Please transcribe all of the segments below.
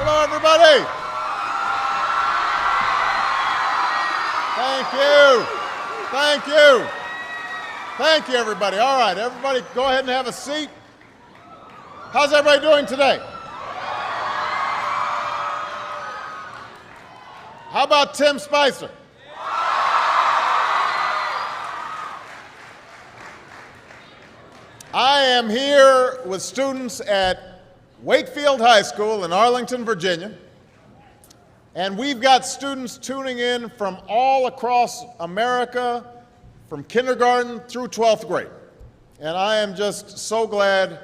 Hello, everybody. Thank you. Thank you. Thank you, everybody. All right, everybody, go ahead and have a seat. How's everybody doing today? How about Tim Spicer? I am here with students at Wakefield High School in Arlington, Virginia, and we've got students tuning in from all across America, from kindergarten through 12th grade. And I am just so glad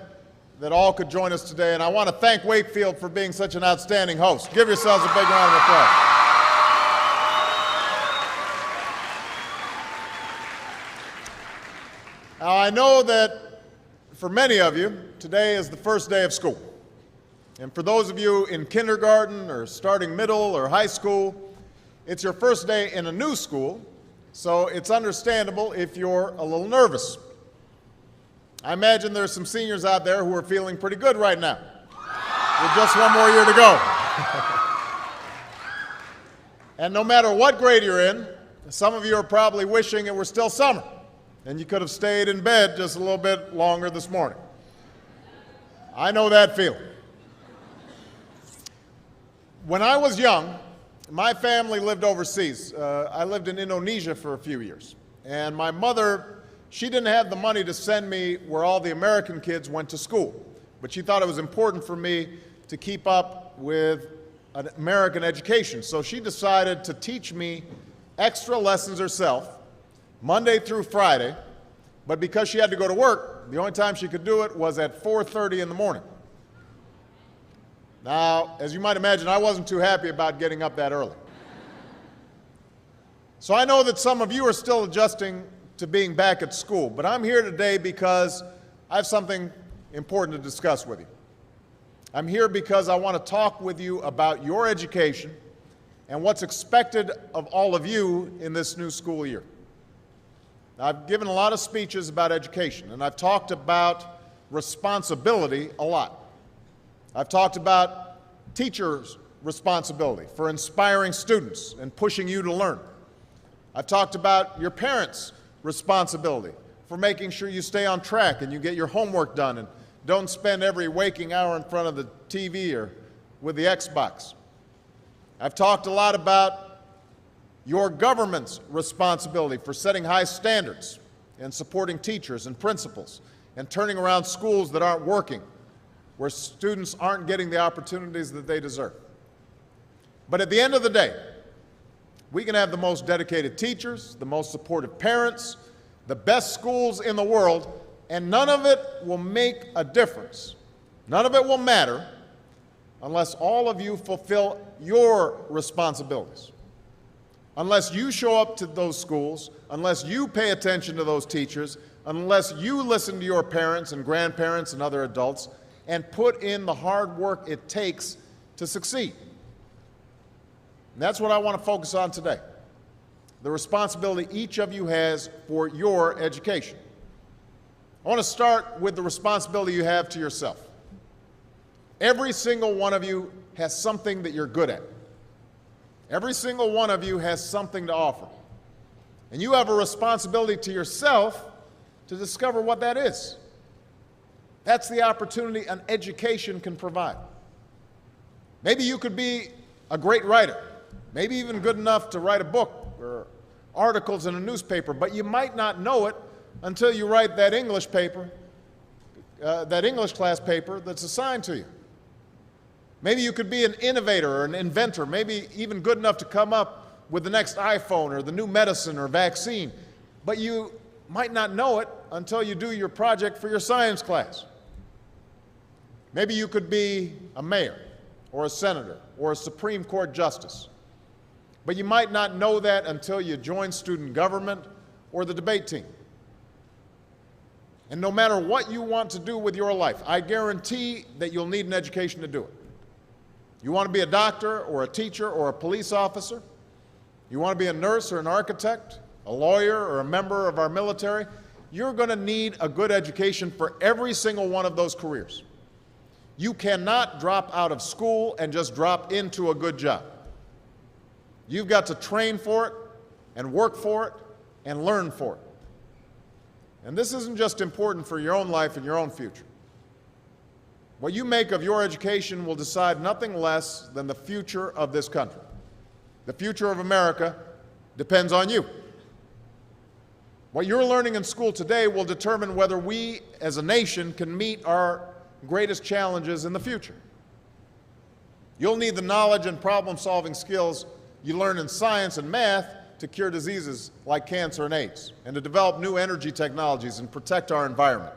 that all could join us today, and I want to thank Wakefield for being such an outstanding host. Give yourselves a big round of applause. Now, I know that for many of you, today is the first day of school. And for those of you in kindergarten or starting middle or high school, it's your first day in a new school, so it's understandable if you're a little nervous. I imagine there's some seniors out there who are feeling pretty good right now, with just one more year to go. And no matter what grade you're in, some of you are probably wishing it were still summer, and you could have stayed in bed just a little bit longer this morning. I know that feeling. When I was young, my family lived overseas. I lived in Indonesia for a few years. And my mother, she didn't have the money to send me where all the American kids went to school. But she thought it was important for me to keep up with an American education. So she decided to teach me extra lessons herself, Monday through Friday, but because she had to go to work, the only time she could do it was at 4:30 in the morning. Now, as you might imagine, I wasn't too happy about getting up that early. So I know that some of you are still adjusting to being back at school, but I'm here today because I have something important to discuss with you. I'm here because I want to talk with you about your education and what's expected of all of you in this new school year. Now, I've given a lot of speeches about education, and I've talked about responsibility a lot. I've talked about teachers' responsibility for inspiring students and pushing you to learn. I've talked about your parents' responsibility for making sure you stay on track and you get your homework done and don't spend every waking hour in front of the TV or with the Xbox. I've talked a lot about your government's responsibility for setting high standards and supporting teachers and principals and turning around schools that aren't working, where students aren't getting the opportunities that they deserve. But at the end of the day, we can have the most dedicated teachers, the most supportive parents, the best schools in the world, and none of it will make a difference. None of it will matter unless all of you fulfill your responsibilities. Unless you show up to those schools, unless you pay attention to those teachers, unless you listen to your parents and grandparents and other adults, and put in the hard work it takes to succeed. And that's what I want to focus on today, the responsibility each of you has for your education. I want to start with the responsibility you have to yourself. Every single one of you has something that you're good at. Every single one of you has something to offer. And you have a responsibility to yourself to discover what that is. That's the opportunity an education can provide. Maybe you could be a great writer, maybe even good enough to write a book or articles in a newspaper, but you might not know it until you write that English paper, that English class paper that's assigned to you. Maybe you could be an innovator or an inventor, maybe even good enough to come up with the next iPhone or the new medicine or vaccine, but you might not know it until you do your project for your science class. Maybe you could be a mayor or a senator or a Supreme Court justice, but you might not know that until you join student government or the debate team. And no matter what you want to do with your life, I guarantee that you'll need an education to do it. You want to be a doctor or a teacher or a police officer? You want to be a nurse or an architect, a lawyer or a member of our military? You're going to need a good education for every single one of those careers. You cannot drop out of school and just drop into a good job. You've got to train for it and work for it and learn for it. And this isn't just important for your own life and your own future. What you make of your education will decide nothing less than the future of this country. The future of America depends on you. What you're learning in school today will determine whether we as a nation can meet our greatest challenges in the future. You'll need the knowledge and problem-solving skills you learn in science and math to cure diseases like cancer and AIDS, and to develop new energy technologies and protect our environment.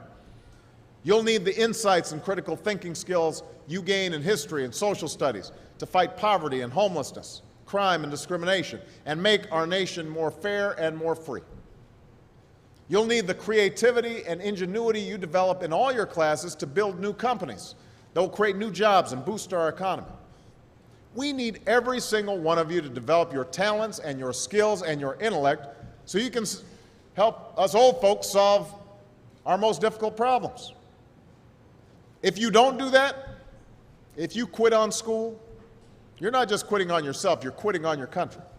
You'll need the insights and critical thinking skills you gain in history and social studies to fight poverty and homelessness, crime and discrimination, and make our nation more fair and more free. You'll need the creativity and ingenuity you develop in all your classes to build new companies that will create new jobs and boost our economy. We need every single one of you to develop your talents and your skills and your intellect so you can help us old folks solve our most difficult problems. If you don't do that, if you quit on school, you're not just quitting on yourself, you're quitting on your country.